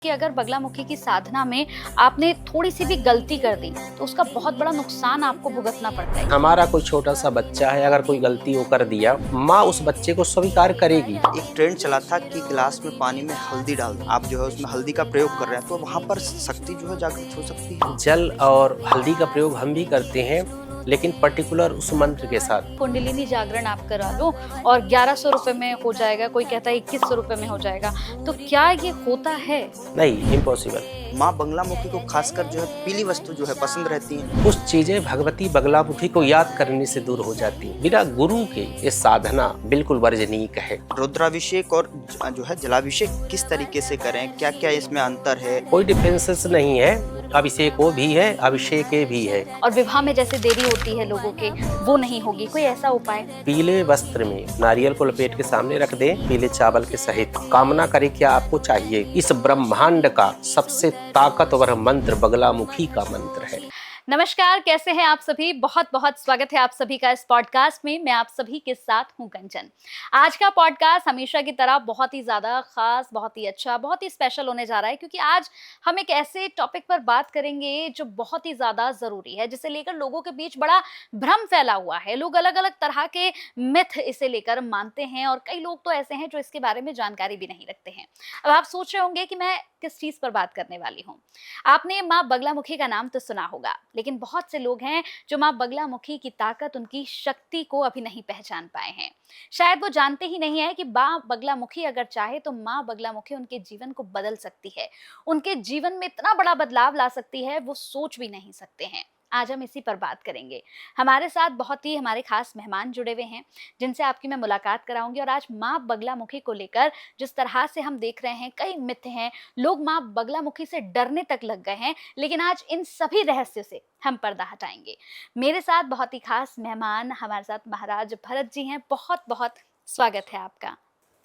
कि अगर बगलामुखी की साधना में आपने थोड़ी-सी भी गलती कर दी, तो उसका बहुत बड़ा नुकसान आपको भुगतना पड़ता है। हमारा कोई छोटा-सा बच्चा है, अगर कोई गलती वो कर दिया, माँ उस बच्चे को स्वीकार करेगी। एक ट्रेंड चला था कि गिलास में पानी में हल्दी डाल दो। आप जो है उसमें हल्दी का प्रयोग कर रहे हैं, तो वहाँ पर शक्ति जो है जागृत हो सकती है। जल और हल्दी का प्रयोग हम भी करते हैं, लेकिन पर्टिकुलर उस मंत्र के साथ। कुंडलिनी जागरण आप करा लो और 1100 रुपए में हो जाएगा, कोई कहता है 2100 रुपए में हो जाएगा। तो क्या ये होता है? नहीं, इम्पॉसिबल। माँ बगलामुखी को खासकर जो है पीली वस्तु जो है पसंद रहती है। कुछ चीजें भगवती बगलामुखी को याद करने से दूर हो जाती हैं। बिना गुरु के ये साधना बिल्कुल वर्जनीय है। रुद्राभिषेक और जो है जलाभिषेक किस तरीके से करें, क्या क्या इसमें अंतर है? कोई डिफरेंसेस नहीं है, अभिषेको भी है, अभिषेके भी है। और विवाह में जैसे देरी होती है लोगों के, वो नहीं होगी। कोई ऐसा उपाय? पीले वस्त्र में नारियल को लपेट के सामने रख दें, पीले चावल के सहित। कामना करें क्या आपको चाहिए। इस ब्रह्मांड का सबसे ताकतवर मंत्र बगलामुखी का मंत्र है। नमस्कार, कैसे हैं आप सभी? बहुत बहुत स्वागत है आप सभी का इस पॉडकास्ट में। मैं आप सभी के साथ हूं कंचन। आज का पॉडकास्ट हमेशा की तरह बहुत ही ज़्यादा खास, बहुत ही अच्छा, बहुत ही स्पेशल होने जा रहा है, क्योंकि आज हम एक ऐसे टॉपिक पर बात करेंगे जो बहुत ही ज़्यादा ज़रूरी है, जिसे लेकर लोगों के बीच बड़ा भ्रम फैला हुआ है। लोग अलग अलग तरह के मिथ इसे लेकर मानते हैं और कई लोग तो ऐसे हैं जो इसके बारे में जानकारी भी नहीं रखते हैं। अब आप सोच रहे होंगे कि मैं किस चीज़ पर बात करने वाली हूँ। आपने माँ बगलामुखी का नाम तो सुना होगा, लेकिन बहुत से लोग हैं जो माँ बगलामुखी की ताकत, उनकी शक्ति को अभी नहीं पहचान पाए हैं। शायद वो जानते ही नहीं है कि माँ बगलामुखी अगर चाहे तो माँ बगलामुखी उनके जीवन को बदल सकती है, उनके जीवन में इतना बड़ा बदलाव ला सकती है, वो सोच भी नहीं सकते हैं। आज हम इसी पर बात करेंगे। हमारे साथ बहुत ही हमारे खास मेहमान जुड़े हुए हैं, जिनसे आपकी मैं मुलाकात कराऊंगी। और आज माँ बगलामुखी को लेकर जिस तरह से हम देख रहे हैं, कई मिथ हैं, लोग माँ बगलामुखी से डरने तक लग गए हैं, लेकिन आज इन सभी रहस्यों से हम पर्दा हटाएंगे। मेरे साथ बहुत ही खास मेहमान, हमारे साथ महाराज भरत जी हैं। बहुत बहुत स्वागत है आपका।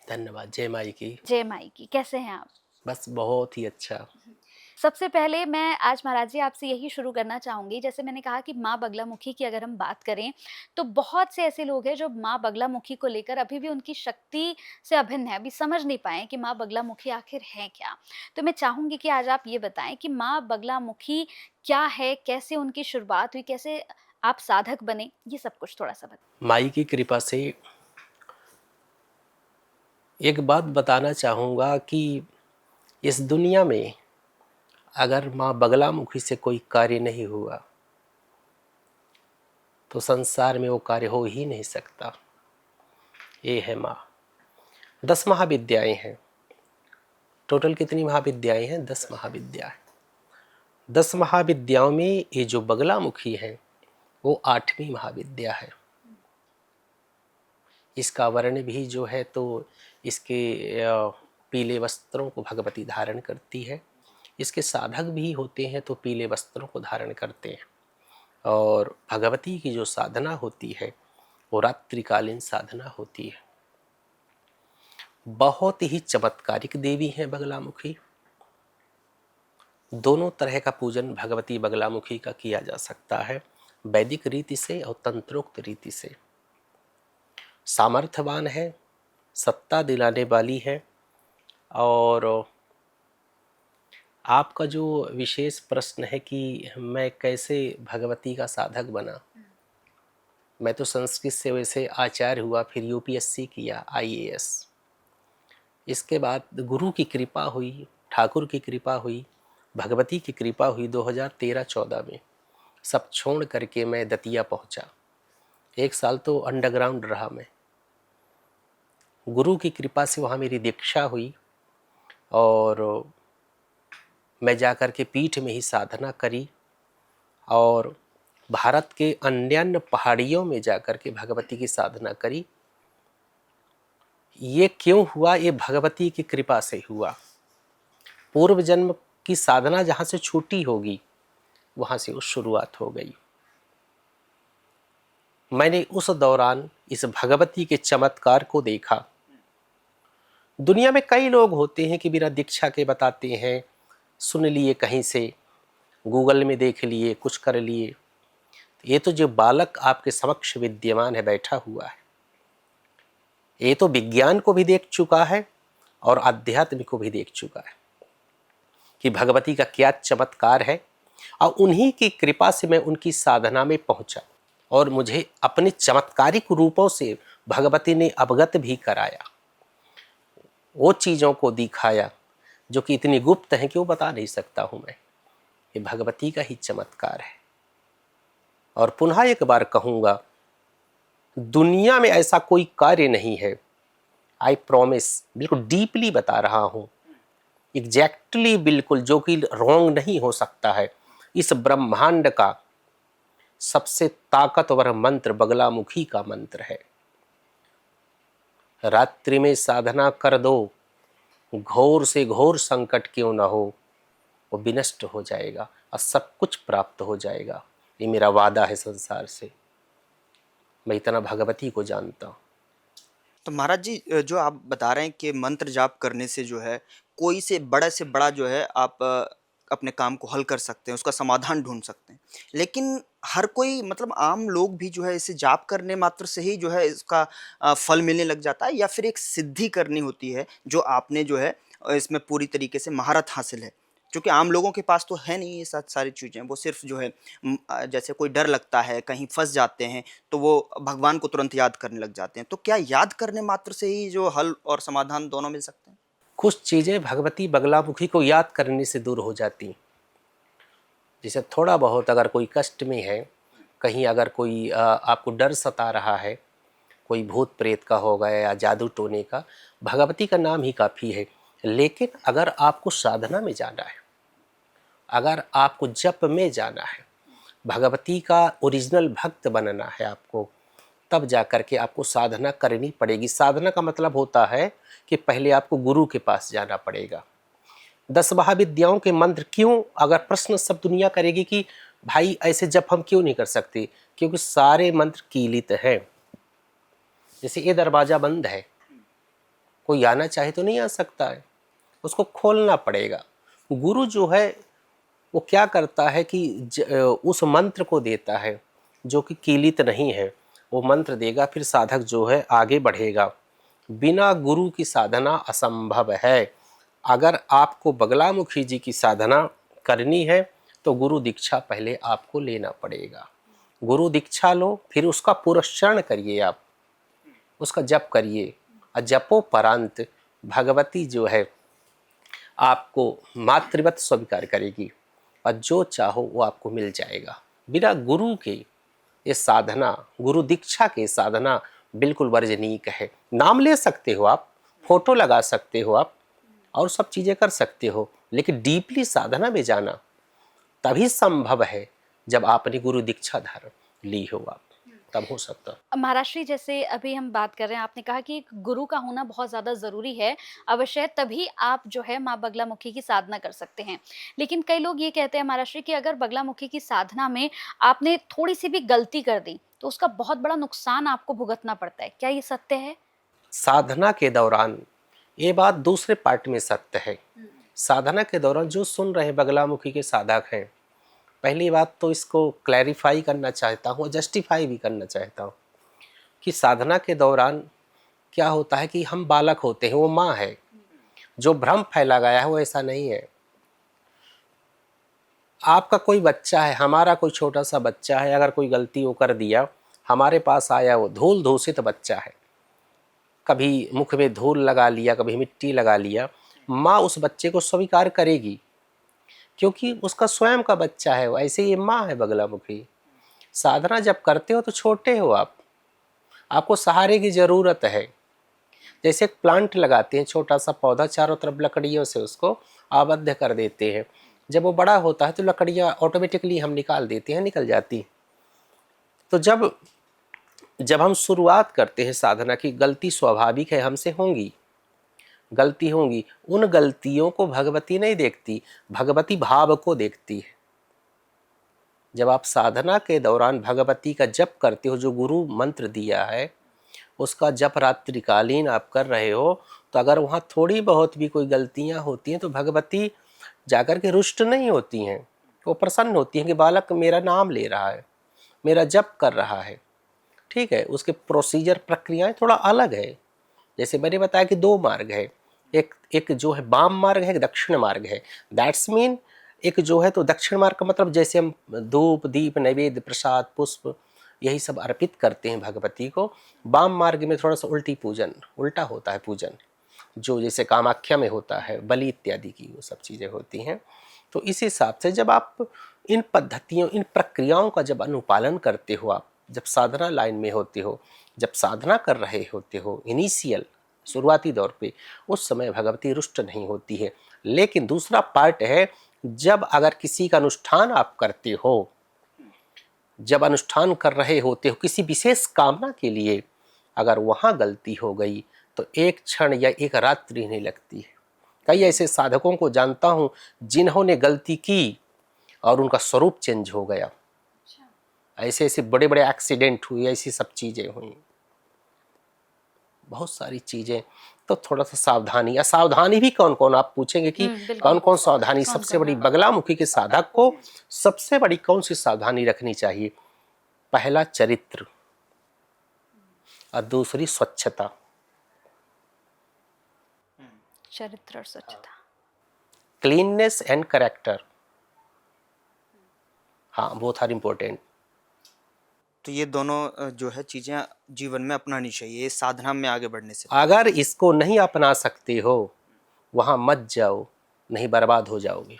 धन्यवाद। जय माई की। जय माई की। कैसे हैं आप? बस बहुत ही अच्छा। सबसे पहले मैं आज महाराज जी आपसे यही शुरू करना चाहूँगी, जैसे मैंने कहा कि माँ बगलामुखी की अगर हम बात करें, तो बहुत से ऐसे लोग हैं जो माँ बगलामुखी को लेकर अभी भी उनकी शक्ति से अभिन्न है, अभी समझ नहीं पाए कि माँ बगलामुखी आखिर है क्या? तो मैं चाहूँगी कि आज आप ये बताएँ कि माँ बगलामुखी क्या है? कैसे उनकी शुरुआत हुई? कैसे आप साधक बने? ये सब कुछ थोड़ा-सा बताएँ। माई की कृपा से एक बात बताना चाहूँगा कि इस दुनिया में अगर माँ बगलामुखी से कोई कार्य नहीं हुआ तो संसार में वो कार्य हो ही नहीं सकता। ये है माँ। 10 महाविद्याएं हैं। टोटल कितनी महाविद्याएं हैं? 10 महाविद्याएं। 10 महाविद्याओं में ये जो बगलामुखी है वो 8वीं महाविद्या है। इसका वर्ण भी जो है तो इसके पीले वस्त्रों को भगवती धारण करती है। इसके साधक भी होते हैं तो पीले वस्त्रों को धारण करते हैं। और भगवती की जो साधना होती है वो रात्रिकालीन साधना होती है। बहुत ही चमत्कारिक देवी हैं बगलामुखी। दोनों तरह का पूजन भगवती बगलामुखी का किया जा सकता है, वैदिक रीति से और तंत्रोक्त रीति से। सामर्थ्यवान है, सत्ता दिलाने वाली है। और आपका जो विशेष प्रश्न है कि मैं कैसे भगवती का साधक बना, मैं तो संस्कृत से वैसे आचार्य हुआ, फिर यूपीएससी किया, आईएएस। इसके बाद गुरु की कृपा हुई, ठाकुर की कृपा हुई, भगवती की कृपा हुई। 2013-14 में सब छोड़ करके मैं दतिया पहुंचा। 1 साल तो अंडरग्राउंड रहा मैं। गुरु की कृपा से वहाँ मेरी दीक्षा हुई और मैं जाकर के पीठ में ही साधना करी और भारत के अन्य पहाड़ियों में जाकर के भगवती की साधना करी। ये क्यों हुआ? ये भगवती की कृपा से हुआ। पूर्व जन्म की साधना जहाँ से छूटी होगी वहाँ से उस शुरुआत हो गई। मैंने उस दौरान इस भगवती के चमत्कार को देखा। दुनिया में कई लोग होते हैं कि बिना दीक्षा के बताते हैं, सुन लिए कहीं से, गूगल में देख लिए, कुछ कर लिए। ये तो जो बालक आपके समक्ष विद्यमान है, बैठा हुआ है, ये तो विज्ञान को भी देख चुका है और आध्यात्म को भी देख चुका है। कि भगवती का क्या चमत्कार है, और उन्हीं की कृपा से मैं उनकी साधना में पहुंचा और मुझे अपने चमत्कारिक रूपों से भगवती ने अवगत भी कराया, वो चीज़ों को दिखाया जो कि इतनी गुप्त हैं कि वो बता नहीं सकता हूँ मैं। ये भगवती का ही चमत्कार है। और पुनः एक बार कहूँगा, दुनिया में ऐसा कोई कार्य नहीं है, आई प्रॉमिस, बिल्कुल डीपली बता रहा हूँ, एग्जैक्टली बिल्कुल, जो कि रॉन्ग नहीं हो सकता है। इस ब्रह्मांड का सबसे ताकतवर मंत्र बगलामुखी का मंत्र है। रात्रि में साधना कर दो, घोर से घोर संकट क्यों न हो, वो विनष्ट हो जाएगा और सब कुछ प्राप्त हो जाएगा। ये मेरा वादा है संसार से। मैं इतना भगवती को जानता हूँ। तो महाराज जी, जो आप बता रहे हैं कि मंत्र जाप करने से जो है कोई से बड़ा जो है आप अपने काम को हल कर सकते हैं, उसका समाधान ढूंढ सकते हैं। लेकिन हर कोई, मतलब आम लोग भी जो है इसे जाप करने मात्र से ही जो है इसका फल मिलने लग जाता है, या फिर एक सिद्धि करनी होती है जो आपने जो है इसमें पूरी तरीके से महारत हासिल है? क्योंकि आम लोगों के पास तो है नहीं ये सारी चीज़ें, वो सिर्फ जो है जैसे कोई डर लगता है, कहीं फंस जाते हैं तो वो भगवान को तुरंत याद करने लग जाते हैं। तो क्या याद करने मात्र से ही जो हल और समाधान दोनों मिल सकते हैं? कुछ चीज़ें भगवती बगलामुखी को याद करने से दूर हो जाती। जैसे थोड़ा बहुत अगर कोई कष्ट में है, कहीं अगर कोई आपको डर सता रहा है, कोई भूत प्रेत का हो गया या जादू टोने का, भगवती का नाम ही काफ़ी है। लेकिन अगर आपको साधना में जाना है, अगर आपको जप में जाना है, भगवती का ओरिजिनल भक्त बनना है आपको, तब जा कर के आपको साधना करनी पड़ेगी। साधना का मतलब होता है कि पहले आपको गुरु के पास जाना पड़ेगा। 10 महाविद्याओं के मंत्र क्यों, अगर प्रश्न सब दुनिया करेगी कि भाई ऐसे जप हम क्यों नहीं कर सकते, क्योंकि सारे मंत्र कीलित हैं। जैसे ये दरवाज़ा बंद है, कोई आना चाहे तो नहीं आ सकता है, उसको खोलना पड़ेगा। गुरु जो है वो क्या करता है कि उस मंत्र को देता है जो कि कीलित नहीं है, वो मंत्र देगा, फिर साधक जो है आगे बढ़ेगा। बिना गुरु की साधना असंभव है। अगर आपको बगलामुखी जी की साधना करनी है तो गुरु दीक्षा पहले आपको लेना पड़ेगा। गुरु दीक्षा लो, फिर उसका पुरस्चरण करिए, आप उसका जप करिए, और जपोपरांत भगवती जो है आपको मातृवत स्वीकार करेगी और जो चाहो वो आपको मिल जाएगा। बिना गुरु के ये साधना, गुरु दीक्षा के साधना बिल्कुल वर्जनीय है। नाम ले सकते हो आप, फोटो लगा सकते हो आप, और सब चीज़ें कर सकते हो, लेकिन डीपली साधना में जाना तभी संभव है जब आपने गुरु दीक्षा धारण ली हो, आप तब हो सकता है। महाराज जी, जैसे अभी हम बात कर रहे हैं, आपने कहा कि एक गुरु का होना बहुत ज़्यादा ज़रूरी है, अवश्य है, तभी आप जो है माँ बगलामुखी की साधना कर सकते हैं। लेकिन कई लोग ये कहते हैं महाराज जी कि अगर बगलामुखी की साधना में आपने थोड़ी-सी भी गलती कर दी, तो उसका बहुत बड़ा नुकसान आपको भुगतना पड़ता है। क्या ये सत्य है? साधना के दौरान, ये बात दूसरे पार्ट में सत्य है। साधना के दौरान जो सुन रहे बगलामुखी के साधक हैं, पहली बात तो इसको क्लैरिफाई करना चाहता हूँ, जस्टिफाई भी करना चाहता हूँ कि साधना के दौरान क्या होता है कि हम बालक होते हैं, वो माँ है। जो भ्रम फैला गया है वो ऐसा नहीं है। आपका कोई बच्चा है, हमारा कोई छोटा सा बच्चा है, अगर कोई गलती वो कर दिया, हमारे पास आया, वो धूल धूसित बच्चा है, कभी मुख में धूल लगा लिया, कभी मिट्टी लगा लिया, माँ उस बच्चे को स्वीकार करेगी क्योंकि उसका स्वयं का बच्चा है। ऐसे ये माँ है बगलामुखी। साधना जब करते हो तो छोटे हो आप, आपको सहारे की ज़रूरत है। जैसे एक प्लांट लगाते हैं, छोटा सा पौधा, चारों तरफ लकड़ियों से उसको आबद्ध कर देते हैं। जब वो बड़ा होता है तो लकड़ियाँ ऑटोमेटिकली हम निकाल देते हैं, निकल जाती। तो जब हम शुरुआत करते हैं साधना की, गलती स्वाभाविक है, हमसे होंगी, गलती होंगी। उन गलतियों को भगवती नहीं देखती, भगवती भाव को देखती है। जब आप साधना के दौरान भगवती का जप करते हो, जो गुरु मंत्र दिया है उसका जप रात्रिकालीन आप कर रहे हो, तो अगर वहाँ थोड़ी बहुत भी कोई गलतियाँ होती हैं तो भगवती जाकर के रुष्ट नहीं होती हैं, वो प्रसन्न होती हैं कि बालक मेरा नाम ले रहा है, मेरा जप कर रहा है। ठीक है, उसके प्रोसीजर प्रक्रियाएं थोड़ा अलग है। जैसे मैंने बताया कि 2 मार्ग है, एक एक जो है वाम मार्ग है, एक दक्षिण मार्ग है। दैट्स मीन एक जो है तो दक्षिण मार्ग का मतलब जैसे हम धूप दीप नैवेद्य प्रसाद पुष्प यही सब अर्पित करते हैं भगवती को। वाम मार्ग में थोड़ा सा उल्टी पूजन, उल्टा होता है पूजन, जो जैसे कामाख्या में होता है, बलि इत्यादि की वो सब चीज़ें होती हैं। तो इस हिसाब से जब आप इन पद्धतियों, इन प्रक्रियाओं का जब अनुपालन करते हो, आप जब साधना लाइन में होते हो, जब साधना कर रहे होते हो इनिशियल शुरुआती दौर पे, उस समय भगवती रुष्ट नहीं होती है। लेकिन दूसरा पार्ट है, जब अगर किसी का अनुष्ठान आप करते हो, जब अनुष्ठान कर रहे होते हो किसी विशेष कामना के लिए, अगर वहाँ गलती हो गई तो एक क्षण या एक रात्रि नहीं लगती है। कई ऐसे साधकों को जानता हूँ जिन्होंने गलती की और उनका स्वरूप चेंज हो गया। ऐसे ऐसे बड़े बड़े एक्सीडेंट हुए, ऐसी सब चीज़ें हुई, बहुत सारी चीज़ें। तो थोड़ा सा सावधानी, असावधानी भी कौन कौन, आप पूछेंगे कि कौन कौन सावधानी। सबसे बड़ी बगलामुखी के साधक को सबसे बड़ी कौन सी सावधानी रखनी चाहिए? पहला चरित्र और दूसरी स्वच्छता। चरित्र और स्वच्छता, क्लीननेस एंड करेक्टर, हाँ बोथ आर इम्पोर्टेंट। तो ये दोनों जो है चीज़ें जीवन में अपनानी चाहिए इस साधना में आगे बढ़ने से। अगर इसको नहीं अपना सकते हो वहाँ मत जाओ, नहीं बर्बाद हो जाओगे।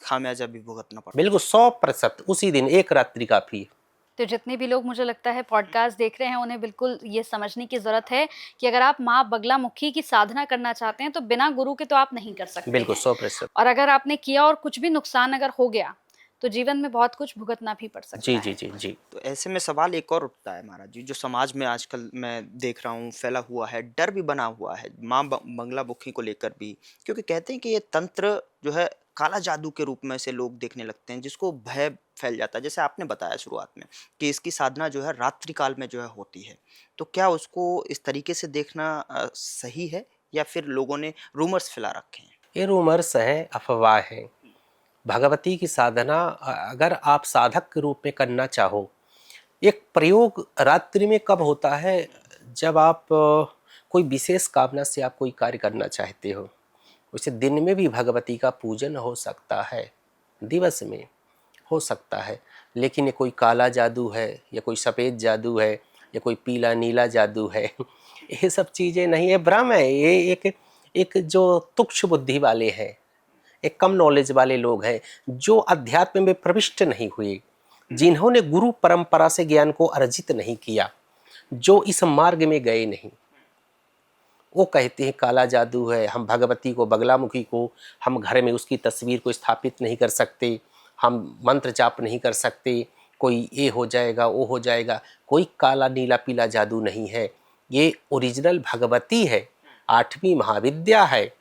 खामियाजा भी भुगतना पड़ता है। बिल्कुल 100%, उसी दिन एक रात्रि काफी है। तो जितने भी लोग मुझे लगता है पॉडकास्ट देख रहे हैं उन्हें बिल्कुल ये समझने की ज़रूरत है कि अगर आप माँ बगलामुखी की साधना करना चाहते हैं तो बिना गुरु के तो आप नहीं कर सकते बिल्कुल हैं। 100%। और अगर आपने किया और कुछ भी नुकसान अगर हो गया तो जीवन में बहुत कुछ भुगतना भी पड़ सकता जी है। जी जी जी। तो ऐसे में सवाल एक और उठता है महाराज जी, जो समाज में आजकल मैं देख रहा हूँ फैला हुआ है, डर भी बना हुआ है माँ बगलामुखी को लेकर भी, क्योंकि कहते हैं कि ये तंत्र जो है काला जादू के रूप में से लोग देखने लगते हैं, जिसको भय फैल जाता है। जैसे आपने बताया शुरुआत में कि इसकी साधना जो है रात्रि काल में जो है होती है, तो क्या उसको इस तरीके से देखना सही है या फिर लोगों ने रूमर्स फैला रखे हैं? ये रूमर्स हैं, अफवाह है। भगवती की साधना अगर आप साधक के रूप में करना चाहो, एक प्रयोग रात्रि में कब होता है? जब आप कोई विशेष कामना से आप कोई कार्य करना चाहते हो। वैसे दिन में भी भगवती का पूजन हो सकता है, दिवस में हो सकता है, लेकिन ये कोई काला जादू है या कोई सफ़ेद जादू है या कोई पीला नीला जादू है ये सब चीज़ें नहीं है, भ्रम है। ये एक जो तुक्ष बुद्धि वाले हैं, एक कम नॉलेज वाले लोग हैं, जो अध्यात्म में प्रविष्ट नहीं हुए, जिन्होंने गुरु परंपरा से ज्ञान को अर्जित नहीं किया, जो इस मार्ग में गए नहीं, वो कहते हैं काला जादू है। हम भगवती को, बगलामुखी को, हम घर में उसकी तस्वीर को स्थापित नहीं कर सकते, हम मंत्र जाप नहीं कर सकते, कोई ये हो जाएगा वो हो जाएगा। कोई काला नीला पीला जादू नहीं है, ये ओरिजिनल भगवती है, 8वीं महाविद्या है।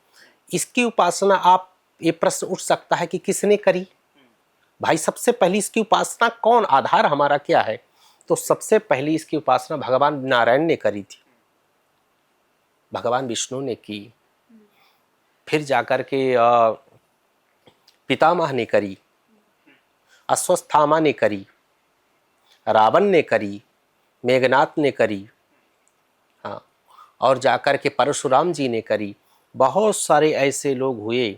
इसकी उपासना आप, ये प्रश्न उठ सकता है कि किसने करी? भाई सबसे पहली इसकी उपासना कौन, आधार हमारा क्या है? तो सबसे पहली इसकी उपासना भगवान नारायण ने करी थी, भगवान विष्णु ने की, फिर जाकर के पितामह ने करी, अश्वत्थामा ने करी, रावण ने करी, मेघनाथ ने करी, हाँ, और जाकर के परशुराम जी ने करी। बहुत सारे ऐसे लोग हुए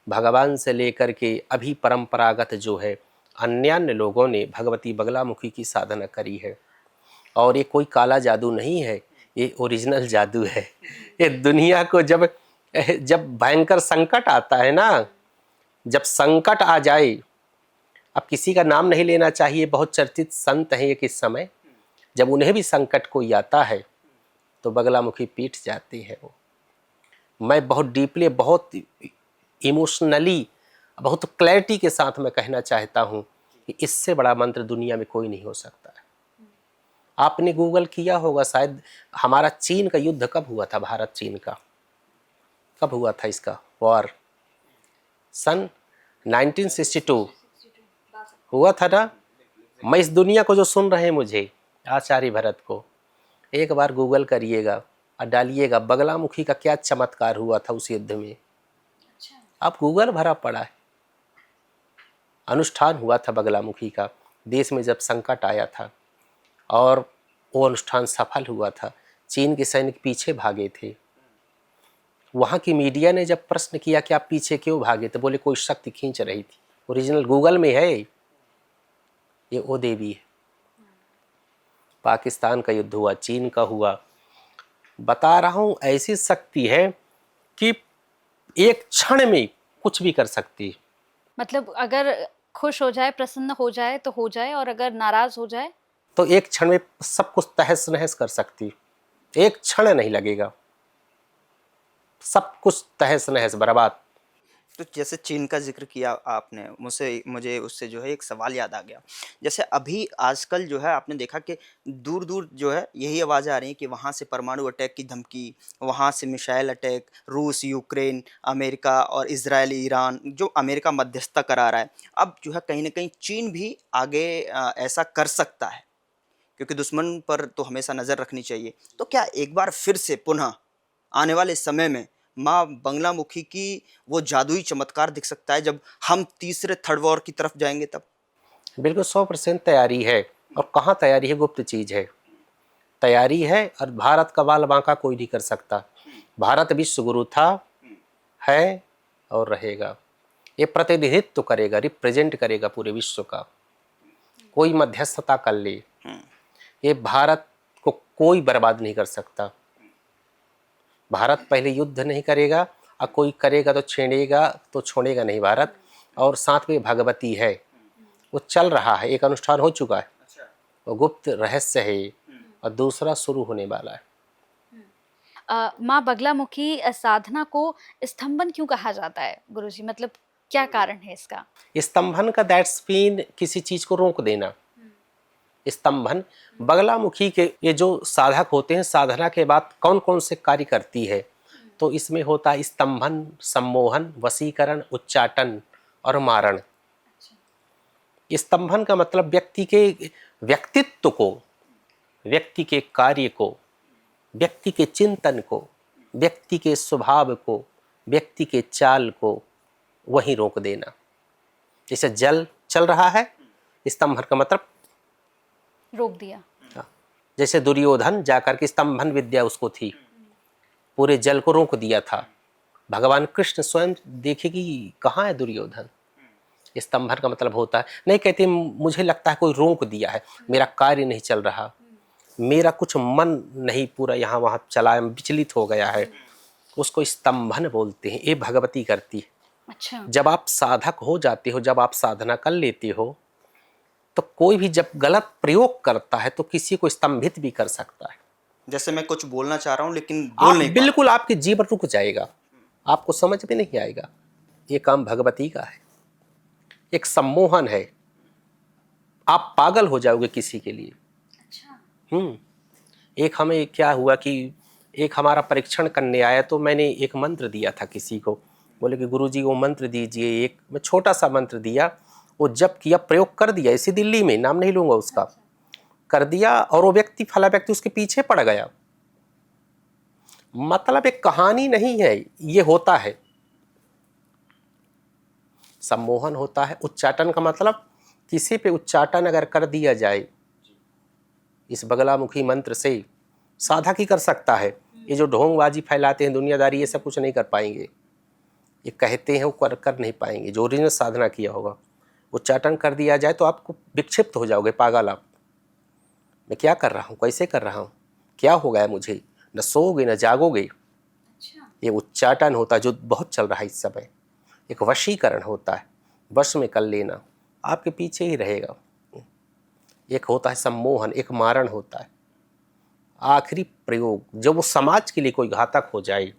भगवान से लेकर के अभी परंपरागत जो है अन्य लोगों ने भगवती बगलामुखी की साधना करी है। और ये कोई काला जादू नहीं है, ये ओरिजिनल जादू है। ये दुनिया को जब भयंकर संकट आता है ना, जब संकट आ जाए, अब किसी का नाम नहीं लेना चाहिए, बहुत चर्चित संत हैं एक इस समय, जब उन्हें भी संकट कोई आता है तो बगलामुखी पीट जाती है। वो मैं बहुत डीपली, बहुत इमोशनली, बहुत क्लैरिटी के साथ मैं कहना चाहता हूँ कि इससे बड़ा मंत्र दुनिया में कोई नहीं हो सकता है। आपने गूगल किया होगा शायद, हमारा चीन का युद्ध कब हुआ था? भारत चीन का कब हुआ था इसका वॉर? सन 1962 हुआ था ना। मैं इस दुनिया को जो सुन रहे हैं, मुझे आचार्य भरत को, एक बार गूगल करिएगा और डालिएगा बगलामुखी का क्या चमत्कार हुआ था उस युद्ध में। आप गूगल भरा पड़ा है, अनुष्ठान हुआ था बगलामुखी का देश में जब संकट आया था, और वो अनुष्ठान सफल हुआ था। चीन के सैनिक पीछे भागे थे वहाँ की मीडिया ने जब प्रश्न किया कि आप पीछे क्यों भागे, तो बोले कोई शक्ति खींच रही थी। ओरिजिनल गूगल में है, ये ओ देवी है। पाकिस्तान का युद्ध हुआ, चीन का हुआ, बता रहा हूँ ऐसी शक्ति है कि एक क्षण में कुछ भी कर सकती है। मतलब अगर खुश हो जाए, प्रसन्न हो जाए तो हो जाए, और अगर नाराज हो जाए तो एक क्षण में सब कुछ तहस नहस कर सकती है। एक क्षण नहीं लगेगा, सब कुछ तहस नहस बर्बाद। तो जैसे चीन का ज़िक्र किया आपने, मुझे उससे जो है एक सवाल याद आ गया। जैसे अभी आजकल जो है आपने देखा कि दूर-दूर जो है यही आवाज़ें आ रही हैं कि वहाँ से परमाणु अटैक की धमकी, वहाँ से मिसाइल अटैक, रूस, यूक्रेन, अमेरिका और इज़राइल, ईरान, जो अमेरिका मध्यस्थता करा रहा है। अब जो है कहीं न कहीं चीन भी आगे ऐसा कर सकता है, क्योंकि दुश्मन पर तो हमेशा नज़र रखनी चाहिए। तो क्या एक बार फिर से पुनः आने वाले समय में माँ बंगलामुखी की वो जादुई चमत्कार दिख सकता है जब हम तीसरे थर्ड वॉर की तरफ जाएंगे तब? बिल्कुल 100% तैयारी है। और कहाँ तैयारी है? गुप्त चीज़ है, तैयारी है। और भारत का बाल बांका कोई नहीं कर सकता। भारत विश्व गुरु था, है और रहेगा। ये प्रतिनिधित्व करेगा, रिप्रेजेंट करेगा पूरे विश्व का। कोई मध्यस्थता कर ले, ये भारत को कोई बर्बाद नहीं कर सकता। भारत पहले युद्ध नहीं करेगा, और कोई करेगा तो छेड़ेगा तो छोड़ेगा नहीं भारत। और साथ में भगवती है, वो चल रहा है, एक अनुष्ठान हो चुका है, वो गुप्त रहस्य है, और दूसरा शुरू होने वाला है। माँ बगलामुखी साधना को स्तंभन क्यों कहा जाता है गुरुजी? मतलब क्या कारण है इसका? स्तंभन का दैट्स मीन किसी चीज को रोक देना। स्तंभन बगलामुखी के ये जो साधक होते हैं, साधना के बाद कौन कौन से कार्य करती है, तो इसमें होता है स्तंभन, सम्मोहन, वशीकरण, उच्चाटन और मारण। स्तंभन का मतलब व्यक्ति के व्यक्तित्व को, व्यक्ति के कार्य को, व्यक्ति के चिंतन को, व्यक्ति के स्वभाव को, व्यक्ति के चाल को वहीं रोक देना। जैसे जल चल रहा है, स्तंभन का मतलब रोक दिया। जैसे दुर्योधन जाकर के स्तंभन विद्या उसको थी, पूरे जल को रोक दिया था। भगवान कृष्ण स्वयं देखे कि कहाँ है दुर्योधन। स्तंभन का मतलब होता है, नहीं कहते मुझे लगता है कोई रोक दिया है, मेरा कार्य नहीं चल रहा, मेरा कुछ मन नहीं पूरा यहाँ वहाँ चला, विचलित हो गया है, उसको स्तंभन बोलते हैं। ये भगवती करती है। अच्छा। जब आप साधक हो जाते हो, जब आप साधना कर लेते हो, तो कोई भी जब गलत प्रयोग करता है तो किसी को स्तंभित भी कर सकता है। जैसे मैं कुछ बोलना चाह रहा हूँ लेकिन बोल नहीं पा रहा। बिल्कुल आपके जीवन रुक जाएगा, आपको समझ में नहीं आएगा। ये काम भगवती का है, एक सम्मोहन है, आप पागल हो जाओगे किसी के लिए। अच्छा। एक हमें क्या हुआ कि एक हमारा परीक्षण करने आया, तो मैंने एक मंत्र दिया था किसी को, बोले कि गुरुजी वो मंत्र दीजिए। एक मैं छोटा सा मंत्र दिया, वो जब किया, प्रयोग कर दिया, इसी दिल्ली में, नाम नहीं लूंगा उसका, कर दिया, और वो व्यक्ति फला व्यक्ति उसके पीछे पड़ गया। मतलब एक कहानी नहीं है, ये होता है, सम्मोहन होता है। उच्चाटन का मतलब किसी पे उच्चाटन अगर कर दिया जाए, इस बगलामुखी मंत्र से साधक ही कर सकता है। ये जो ढोंगबाजी फैलाते हैं दुनियादारी, ये सब कुछ नहीं कर पाएंगे। ये कहते हैं वो कर नहीं पाएंगे, जो ओरिजिनल साधना किया होगा। उच्चाटन कर दिया जाए तो आपको विक्षिप्त हो जाओगे, पागल आप, मैं क्या कर रहा हूँ, कैसे कर रहा हूँ, क्या हो गया मुझे, न सोओगे न जागोगे। अच्छा। ये उच्चाटन होता है जो बहुत चल रहा है इस समय। एक वशीकरण होता है, वश में कर लेना, आपके पीछे ही रहेगा। एक होता है सम्मोहन, एक मारण होता है। आखिरी प्रयोग जब वो समाज के लिए कोई घातक हो जाए,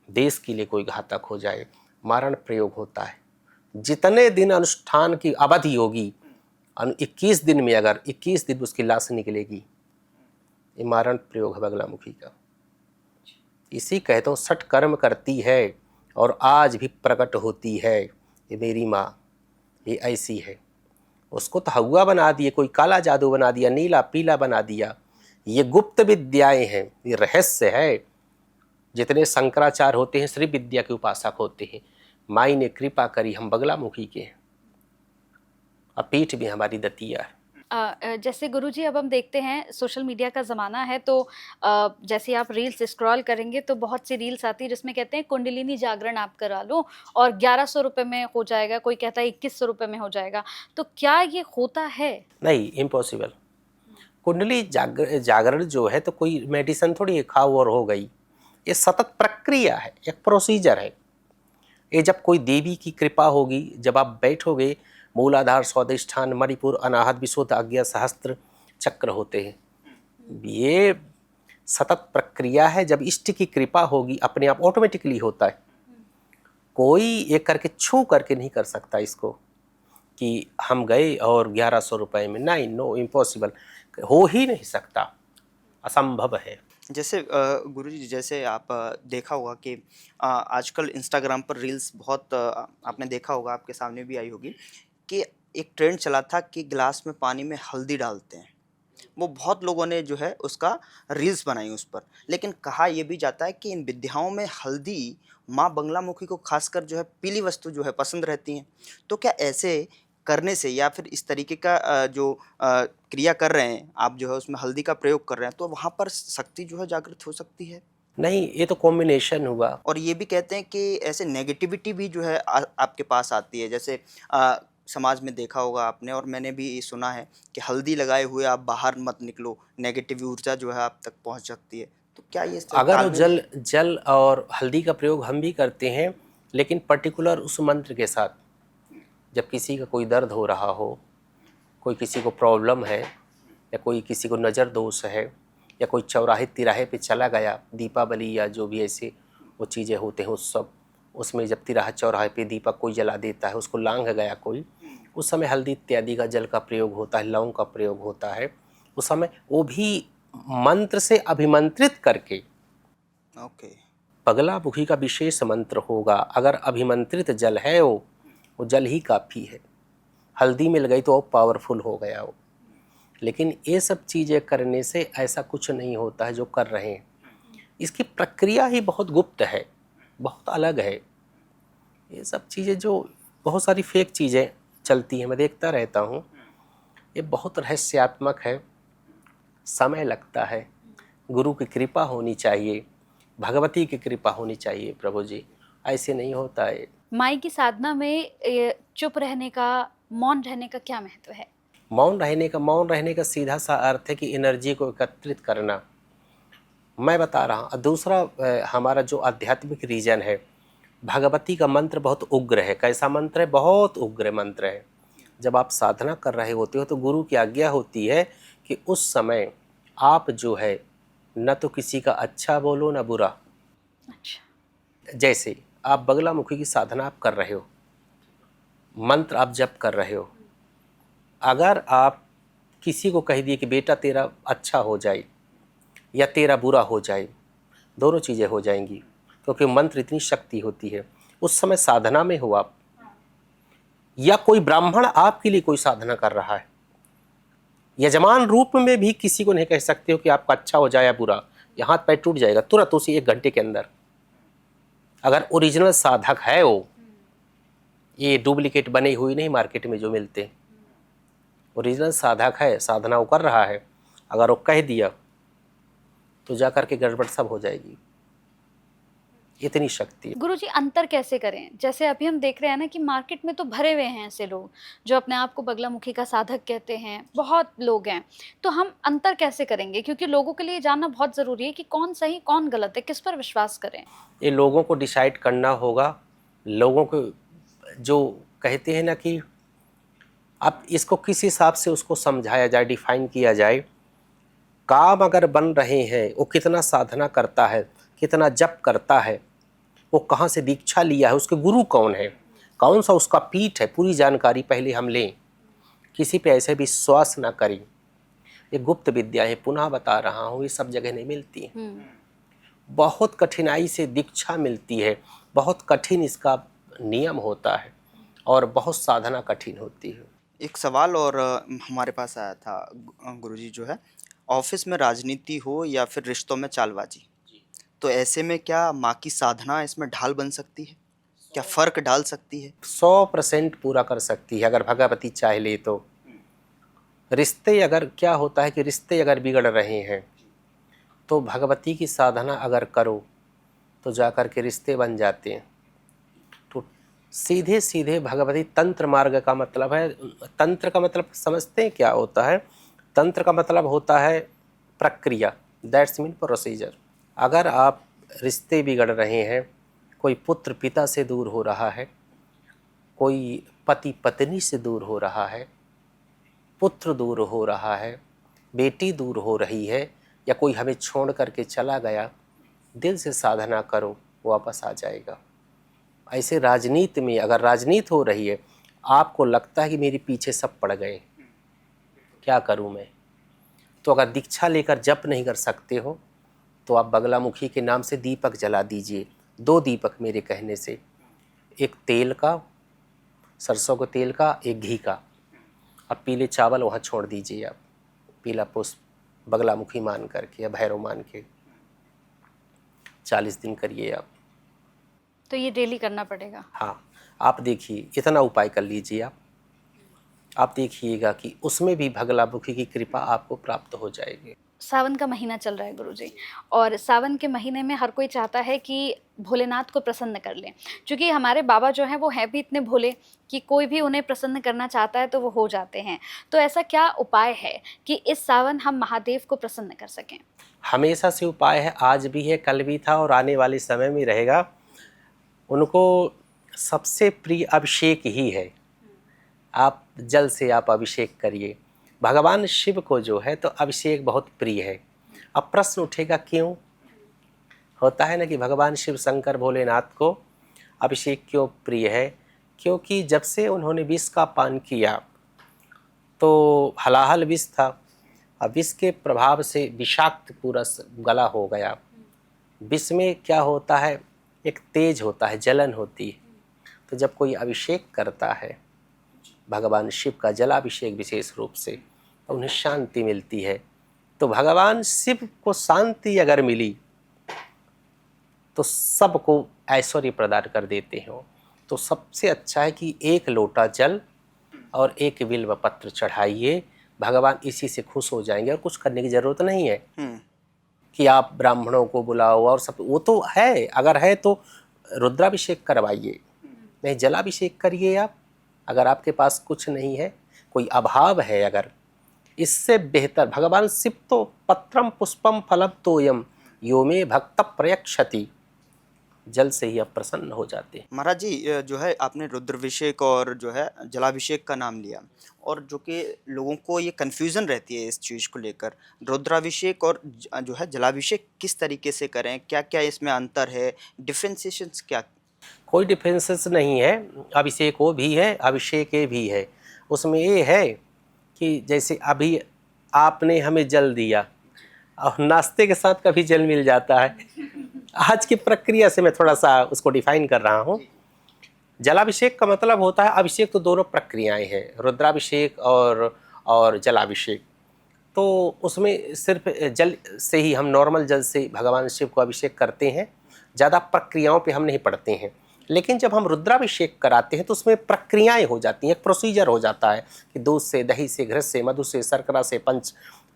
देश के लिए कोई घातक हो जाए, मारण प्रयोग होता है। जितने दिन अनुष्ठान की अवधि होगी, 21 दिन में अगर 21 दिन उसकी लाश निकलेगी, ये मारण प्रयोग है बगलामुखी का। इसी कहता हूँ सठ कर्म करती है और आज भी प्रकट होती है, ये मेरी माँ, ये ऐसी है। उसको तो हवा बना दिए, कोई काला जादू बना दिया, नीला पीला बना दिया। ये गुप्त विद्याएं हैं, ये रहस्य है। जितने शंकराचार्य होते हैं श्री विद्या के उपासक होते हैं। माई ने कृपा करी, हम बगलामुखी के हैं, और पीठ भी हमारी दतिया है। जैसे गुरुजी अब हम देखते हैं सोशल मीडिया का ज़माना है तो जैसे आप रील्स स्क्रॉल करेंगे तो बहुत सी रील्स आती है जिसमें कहते हैं कुंडलिनी जागरण आप करा लो और 1100 रुपये में हो जाएगा, कोई कहता है 2100 रुपये में हो जाएगा। तो क्या ये होता है? नहीं, इम्पॉसिबल। कुंडली जागरण जो है तो कोई मेडिसिन थोड़ी है खाओ और हो गई। ये सतत प्रक्रिया है, एक प्रोसीजर है। ये जब कोई देवी की कृपा होगी, जब आप बैठोगे, मूलाधार, स्वादिष्ठान, मणिपुर, अनाहत, विशुद्ध, आज्ञा, सहस्त्र चक्र होते हैं। ये सतत प्रक्रिया है। जब इष्ट की कृपा होगी अपने आप ऑटोमेटिकली होता है। कोई ये करके छू करके नहीं कर सकता इसको कि हम गए और 1100 रुपये में, नहीं, नो, इम्पॉसिबल, हो ही नहीं सकता, असंभव है। जैसे गुरुजी, जैसे आप देखा होगा कि आजकल इंस्टाग्राम पर रील्स बहुत आपने देखा होगा, आपके सामने भी आई होगी कि एक ट्रेंड चला था कि गिलास में पानी में हल्दी डालते हैं। वो बहुत लोगों ने जो है उसका रील्स बनाई उस पर। लेकिन कहा यह भी जाता है कि इन विद्याओं में हल्दी माँ बंगलामुखी को खासकर जो है पीली वस्तु जो है पसंद रहती हैं। तो क्या ऐसे करने से या फिर इस तरीके का जो क्रिया कर रहे हैं आप, जो है उसमें हल्दी का प्रयोग कर रहे हैं, तो वहाँ पर शक्ति जो है जागृत हो सकती है? नहीं, ये तो कॉम्बिनेशन हुआ। और ये भी कहते हैं कि ऐसे नेगेटिविटी भी जो है आपके पास आती है। जैसे समाज में देखा होगा आपने, और मैंने भी सुना है कि हल्दी लगाए हुए आप बाहर मत निकलो, नेगेटिव ऊर्जा जो है आप तक पहुंच सकती है। तो क्या ये अगर वो तालमेल है? जल और हल्दी का प्रयोग हम भी करते हैं, लेकिन पर्टिकुलर उस मंत्र के साथ। जब किसी का कोई दर्द हो रहा हो, कोई किसी को प्रॉब्लम है, या कोई किसी को नज़र दोष है, या कोई चौराहे तिराहे पे चला गया, दीपावली या जो भी ऐसे वो चीज़ें होते हैं उत्सव, उसमें जब तिराहा चौराहे पे दीपक कोई जला देता है, उसको लांघ गया कोई, उस समय हल्दी इत्यादि का जल का प्रयोग होता है, लौंग का प्रयोग होता है। उस समय वो भी मंत्र से अभिमंत्रित करके, ओके। पगलामुखी का विशेष मंत्र होगा। अगर अभिमंत्रित जल है वो जल ही काफ़ी है। हल्दी मिल गई तो वो पावरफुल हो गया वो। लेकिन ये सब चीज़ें करने से ऐसा कुछ नहीं होता है जो कर रहे हैं। इसकी प्रक्रिया ही बहुत गुप्त है, बहुत अलग है। ये सब चीज़ें जो बहुत सारी फेक चीज़ें चलती हैं, मैं देखता रहता हूँ, ये बहुत रहस्यात्मक है, समय लगता है, गुरु की कृपा होनी चाहिए, भगवती की कृपा होनी चाहिए। प्रभु जी, ऐसे नहीं होता है। माई की साधना में चुप रहने का, मौन रहने का क्या महत्व है? मौन रहने का सीधा सा अर्थ है कि एनर्जी को एकत्रित करना। मैं बता रहा हूँ। दूसरा हमारा जो आध्यात्मिक रीजन है, भगवती का मंत्र बहुत उग्र है। कैसा मंत्र है? बहुत उग्र मंत्र है। जब आप साधना कर रहे होते हो तो गुरु की आज्ञा होती है कि उस समय आप जो है न तो किसी का अच्छा बोलो न बुरा। अच्छा। जैसे आप बगलामुखी की साधना आप कर रहे हो, मंत्र आप जप कर रहे हो, अगर आप किसी को कह दिए कि बेटा तेरा अच्छा हो जाए या तेरा बुरा हो जाए, दोनों चीज़ें हो जाएंगी, क्योंकि मंत्र इतनी शक्ति होती है। उस समय साधना में हो आप, या कोई ब्राह्मण आपके लिए कोई साधना कर रहा है, यजमान रूप में भी किसी को नहीं कह सकते हो कि आपका अच्छा हो जाए या बुरा। या हाथ पैर टूट जाएगा तुरंत उसी 1 घंटे के अंदर। अगर ओरिजिनल साधक है वो, ये डुप्लीकेट बने हुए नहीं मार्केट में जो मिलते हैं, ओरिजिनल साधक है, साधना वो कर रहा है, अगर वो कह दिया तो जा कर के गड़बड़ सब हो जाएगी। इतनी शक्ति है। गुरुजी, अंतर कैसे करें? जैसे अभी हम देख रहे हैं ना कि मार्केट में तो भरे हुए हैं ऐसे लोग जो अपने आप को बगलामुखी का साधक कहते हैं, बहुत लोग हैं। तो हम अंतर कैसे करेंगे? क्योंकि लोगों के लिए जानना बहुत ज़रूरी है कि कौन सही कौन गलत है, किस पर विश्वास करें। ये लोगों को डिसाइड करना होगा। लोगों को जो कहते हैं ना कि अब इसको किस हिसाब से उसको समझाया जाए, डिफाइन किया जाए। काम अगर बन रहे हैं, वो कितना साधना करता है, कितना जप करता है, वो कहाँ से दीक्षा लिया है, उसके गुरु कौन है, कौन सा उसका पीठ है, पूरी जानकारी पहले हम लें। किसी पे ऐसे विश्वास ना करें। ये गुप्त विद्या है, पुनः बता रहा हूँ, ये सब जगह नहीं मिलती। बहुत कठिनाई से दीक्षा मिलती है, बहुत कठिन इसका नियम होता है और बहुत साधना कठिन होती है। एक सवाल और हमारे पास आया था गुरुजी, जो है ऑफिस में राजनीति हो या फिर रिश्तों में चालबाजी, तो ऐसे में क्या माँ की साधना इसमें ढाल बन सकती है? क्या फर्क डाल सकती है? 100% पूरा कर सकती है अगर भगवती चाह ले तो। रिश्ते अगर क्या होता है कि रिश्ते अगर बिगड़ रहे हैं तो भगवती की साधना अगर करो तो जाकर के रिश्ते बन जाते हैं। तो सीधे सीधे भगवती तंत्र मार्ग का मतलब है, तंत्र का मतलब समझते हैं क्या होता है? तंत्र का मतलब होता है प्रक्रिया, दैट्स मीन प्रोसीजर। अगर आप रिश्ते बिगड़ रहे हैं, कोई पुत्र पिता से दूर हो रहा है, कोई पति पत्नी से दूर हो रहा है, पुत्र दूर हो रहा है, बेटी दूर हो रही है, या कोई हमें छोड़ करके चला गया, दिल से साधना करो, वापस आ जाएगा। ऐसे राजनीति में अगर राजनीति हो रही है, आपको लगता है कि मेरे पीछे सब पड़ गए, क्या करूं मैं, तो अगर दीक्षा लेकर जप नहीं कर सकते हो तो आप बगलामुखी के नाम से दीपक जला दीजिए। 2 दीपक मेरे कहने से, एक तेल का, सरसों के तेल का, एक घी का। अब पीले चावल वहाँ छोड़ दीजिए आप, पीला पुष्प बगलामुखी मान करके या भैरव मान के 40 दिन करिए आप। तो ये डेली करना पड़ेगा? हाँ, आप देखिए, इतना उपाय कर लीजिए आप देखिएगा कि उसमें भी बगलामुखी की कृपा आपको प्राप्त हो जाएगी। सावन का महीना चल रहा है गुरुजी, और सावन के महीने में हर कोई चाहता है कि भोलेनाथ को प्रसन्न कर लें, क्योंकि हमारे बाबा जो हैं वो हैं भी इतने भोले कि कोई भी उन्हें प्रसन्न करना चाहता है तो वो हो जाते हैं। तो ऐसा क्या उपाय है कि इस सावन हम महादेव को प्रसन्न कर सकें? हमेशा से उपाय है, आज भी है, कल भी था और आने वाले समय में रहेगा। उनको सबसे प्रिय अभिषेक ही है। आप जल से आप अभिषेक करिए। भगवान शिव को जो है तो अभिषेक बहुत प्रिय है। अब प्रश्न उठेगा क्यों? होता है ना कि भगवान शिव शंकर भोलेनाथ को अभिषेक क्यों प्रिय है? क्योंकि जब से उन्होंने विष का पान किया तो हलाहल विष था, अब विष के प्रभाव से विषाक्त पूरा गला हो गया। विष में क्या होता है, एक तेज होता है, जलन होती है। तो जब कोई अभिषेक करता है भगवान शिव का, जलाभिषेक विशेष रूप से, तो उन्हें शांति मिलती है। तो भगवान शिव को शांति अगर मिली तो सबको ऐश्वर्य प्रदान कर देते हैं। तो सबसे अच्छा है कि 1 लोटा जल और 1 बिल्व पत्र चढ़ाइए, भगवान इसी से खुश हो जाएंगे और कुछ करने की जरूरत नहीं है कि आप ब्राह्मणों को बुलाओ और सब, वो तो है, अगर है तो रुद्राभिषेक करवाइए, नहीं जलाभिषेक करिए आप। अगर आपके पास कुछ नहीं है, कोई अभाव है, अगर इससे बेहतर भगवान शिव तो पत्रम पुष्पम फलम तोयम यो मे भक्त प्रयक्षति, जल से ही आप प्रसन्न हो जाते हैं। महाराज जी, जो है आपने रुद्राभिषेक और जो है जलाभिषेक का नाम लिया, और जो कि लोगों को ये कन्फ्यूज़न रहती है इस चीज़ को लेकर, रुद्राभिषेक और जो है जलाभिषेक किस तरीके से करें, क्या क्या इसमें अंतर है, डिफ्रेंसिएशंस क्या? कोई डिफरेंसेस नहीं है, अभिषेक वो भी है, अभिषेक ये भी है। उसमें ये है कि जैसे अभी आपने हमें जल दिया और नाश्ते के साथ कभी जल मिल जाता है। आज की प्रक्रिया से मैं थोड़ा सा उसको डिफाइन कर रहा हूँ। जलाभिषेक का मतलब होता है, अभिषेक तो दोनों प्रक्रियाएं हैं, रुद्राभिषेक और जलाभिषेक। तो उसमें सिर्फ जल से ही, हम नॉर्मल जल से भगवान शिव को अभिषेक करते हैं, ज़्यादा प्रक्रियाओं पे हम नहीं पढ़ते हैं। लेकिन जब हम रुद्राभिषेक कराते हैं तो उसमें प्रक्रियाएं हो जाती हैं, एक प्रोसीजर हो जाता है कि दूध से, दही से, घृत से, मधु से, शर्करा से,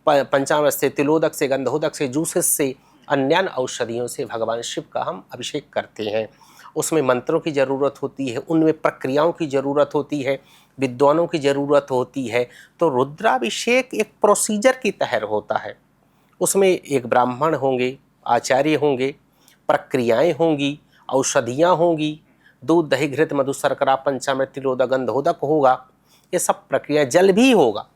पंचामृत से, तिलोदक से, गंधोदक से, जूसेस से, अन्य औषधियों से भगवान शिव का हम अभिषेक करते हैं। उसमें मंत्रों की ज़रूरत होती है, उनमें प्रक्रियाओं की ज़रूरत होती है, विद्वानों की ज़रूरत होती है। तो रुद्राभिषेक एक प्रोसीजर की तरह होता है। उसमें एक ब्राह्मण होंगे, आचार्य होंगे, प्रक्रियाएं होंगी, औषधियाँ होंगी, दूध, दही, घृत, मधु, शर्करा, पंचामृत, तिलोदक, गंधोदक होगा, ये सब प्रक्रिया, जल भी होगा।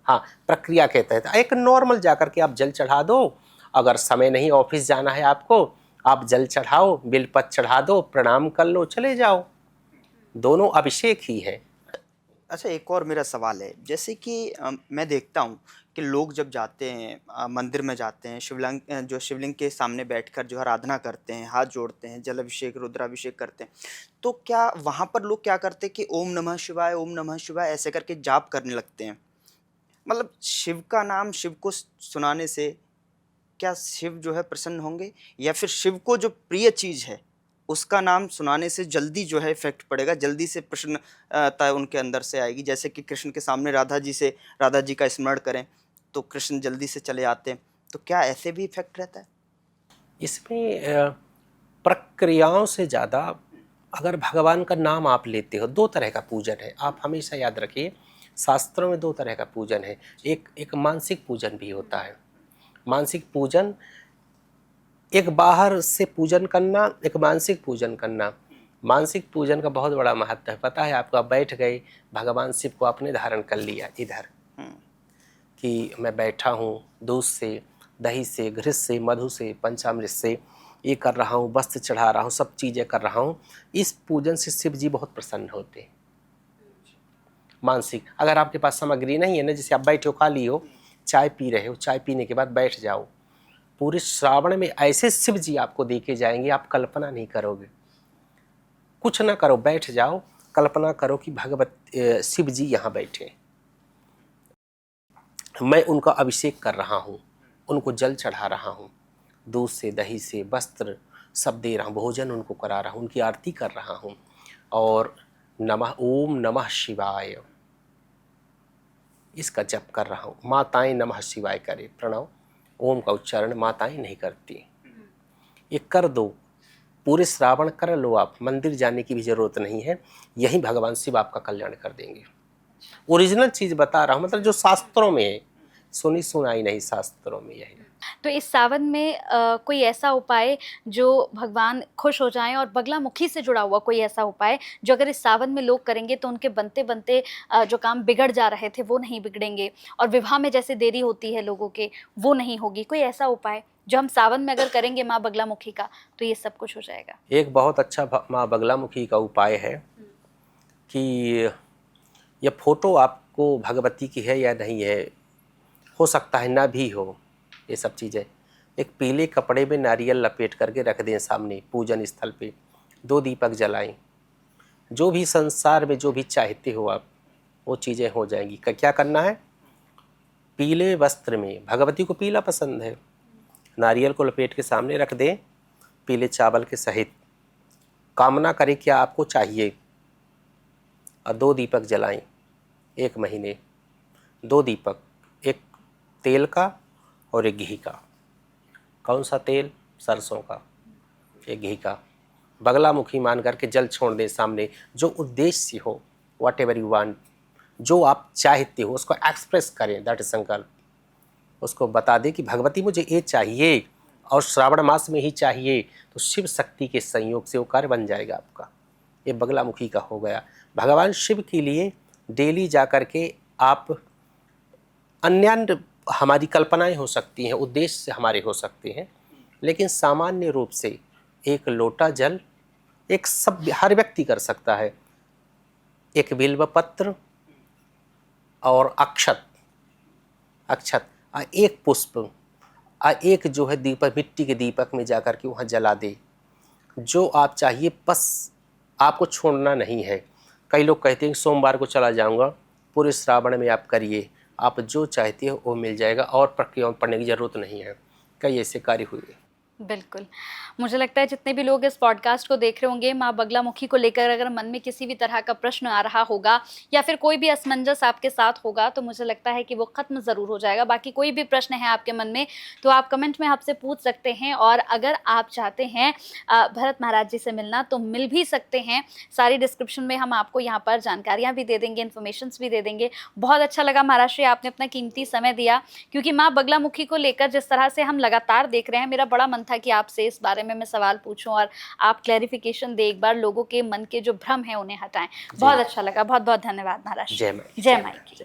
हाँ, प्रक्रिया के तहत एक नॉर्मल जाकर के आप जल चढ़ा दो, अगर समय नहीं, ऑफिस जाना है आपको, आप जल चढ़ाओ, बिलपत्र चढ़ा दो, प्रणाम कर लो, चले जाओ, दोनों अभिषेक ही है। अच्छा, एक और मेरा सवाल है, जैसे कि मैं देखता हूँ कि लोग जब जाते हैं मंदिर में जाते हैं, जो शिवलिंग के सामने बैठकर जो आराधना करते हैं, हाथ जोड़ते हैं, जलाभिषेक रुद्राभिषेक करते हैं, तो क्या वहाँ पर लोग क्या करते हैं कि ओम नमः शिवाय, ओम नमः शिवाय ऐसे करके जाप करने लगते हैं? मतलब शिव का नाम, शिव को सुनाने से क्या शिव जो है प्रसन्न होंगे, या फिर शिव को जो प्रिय चीज़ है उसका नाम सुनाने से जल्दी जो है इफेक्ट पड़ेगा, जल्दी से प्रसन्नता उनके अंदर से आएगी। जैसे कि कृष्ण के सामने राधा जी का स्मरण करें तो कृष्ण जल्दी से चले आते हैं। तो क्या ऐसे भी इफेक्ट रहता है? इसमें प्रक्रियाओं से ज़्यादा अगर भगवान का नाम आप लेते हो, दो तरह का पूजन है, आप हमेशा याद रखिए। शास्त्रों में दो तरह का पूजन है। एक मानसिक पूजन भी होता है। मानसिक पूजन, एक बाहर से पूजन करना, एक मानसिक पूजन करना। मानसिक पूजन का बहुत बड़ा महत्व है, पता है आपको। आप बैठ गए, भगवान शिव को आपने धारण कर लिया इधर कि मैं बैठा हूँ, दूध से, दही से, घृत से, मधु से, पंचामृत से ये कर रहा हूँ, वस्त्र चढ़ा रहा हूँ, सब चीज़ें कर रहा हूँ। इस पूजन से शिव जी बहुत प्रसन्न होते हैं। मानसिक, अगर आपके पास सामग्री नहीं है ना, जैसे आप बैठे हो, खाली हो, चाय पी रहे हो, चाय पीने के बाद बैठ जाओ, पूरे श्रावण में ऐसे शिव जी आपको देखे जाएंगे, आप कल्पना नहीं करोगे। कुछ ना करो, बैठ जाओ, कल्पना करो कि शिव जी यहाँ बैठे, मैं उनका अभिषेक कर रहा हूँ, उनको जल चढ़ा रहा हूँ, दूध से, दही से, वस्त्र सब दे रहा हूँ, भोजन उनको करा रहा हूँ, उनकी आरती कर रहा हूँ, और ओम नमः शिवाय इसका जप कर रहा हूँ। माताएं नमः शिवाय करे, प्रणव ओम का उच्चारण माताएं नहीं करती। ये कर दो, पूरे श्रावण कर लो, आप मंदिर जाने की भी जरूरत नहीं है, यही भगवान शिव आपका कल्याण कर देंगे। ओरिजिनल चीज बता रहा हूँ, मतलब जो शास्त्रों में है, सुनी सुनाई नहीं, शास्त्रों में यही। तो इस सावन में कोई ऐसा उपाय जो भगवान खुश हो जाएं, और बगलामुखी से जुड़ा हुआ कोई ऐसा उपाय जो अगर इस सावन में लोग करेंगे तो उनके बनते बनते जो काम बिगड़ जा रहे थे वो नहीं बिगड़ेंगे, और विवाह में जैसे देरी होती है लोगों के वो नहीं होगी, कोई ऐसा उपाय जो हम सावन में अगर करेंगे माँ बगलामुखी का तो ये सब कुछ हो जाएगा? एक बहुत अच्छा माँ बगलामुखी का उपाय है कि यह फोटो आपको भगवती की है या नहीं है, हो सकता है ना भी हो, ये सब चीज़ें एक पीले कपड़े में नारियल लपेट करके रख दें सामने पूजन स्थल पे, 2 दीपक जलाएं। जो भी संसार में जो भी चाहते हो आप, वो चीज़ें हो जाएंगी। क्या करना है? पीले वस्त्र में, भगवती को पीला पसंद है, नारियल को लपेट के सामने रख दें पीले चावल के सहित, कामना करें क्या आपको चाहिए, और 2 दीपक जलाएं 1 महीने। 2 दीपक, एक तेल का और एक घी का। कौन सा तेल? सरसों का। एक घी का। बगलामुखी मान करके जल छोड़ दें सामने। जो उद्देश्य हो, वॉट एवर यू वांट, जो आप चाहते हो उसको एक्सप्रेस करें, दैट इज संकल्प। उसको बता दें कि भगवती मुझे ये चाहिए और श्रावण मास में ही चाहिए, तो शिव शक्ति के संयोग से वो कार्य बन जाएगा आपका। ये बगलामुखी का हो गया। भगवान शिव के लिए डेली जा कर के आप, अन्य हमारी कल्पनाएं हो सकती हैं, उद्देश्य हमारे हो सकते हैं, लेकिन सामान्य रूप से 1 लोटा जल, एक सब हर व्यक्ति कर सकता है, 1 बिल्व पत्र और अक्षत, 1 पुष्प, 1 जो है दीपक, मिट्टी के दीपक में जाकर के वहाँ जला दे। जो आप चाहिए, बस आपको छोड़ना नहीं है। कई लोग कहते हैं कि सोमवार को चला जाऊँगा, पूरे श्रावण में आप करिए, आप जो चाहते हो वो मिल जाएगा, और प्रक्रियाओं पढ़ने की ज़रूरत नहीं है। कई ऐसे कार्य हुए। बिल्कुल, मुझे लगता है जितने भी लोग इस पॉडकास्ट को देख रहे होंगे, माँ बगलामुखी को लेकर अगर मन में किसी भी तरह का प्रश्न आ रहा होगा या फिर कोई भी असमंजस आपके साथ होगा, तो मुझे लगता है कि वो ख़त्म ज़रूर हो जाएगा। बाकी कोई भी प्रश्न है आपके मन में तो आप कमेंट में आपसे पूछ सकते हैं, और अगर आप चाहते हैं भरत महाराज जी से मिलना तो मिल भी सकते हैं। सारी डिस्क्रिप्शन में हम आपको यहाँ पर जानकारियाँ भी दे देंगे, इन्फॉर्मेशंस भी दे देंगे। बहुत अच्छा लगा महाराज श्री, आपने अपना कीमती समय दिया, क्योंकि माँ बगलामुखी को लेकर जिस तरह से हम लगातार देख रहे हैं, मेरा बड़ा मन था कि आपसे इस बारे में मैं सवाल पूछूं और आप क्लैरिफिकेशन दे, एक बार लोगों के मन के जो भ्रम है उन्हें हटाएं। बहुत अच्छा लगा, बहुत बहुत धन्यवाद महाराज। जय माई। जय माई की।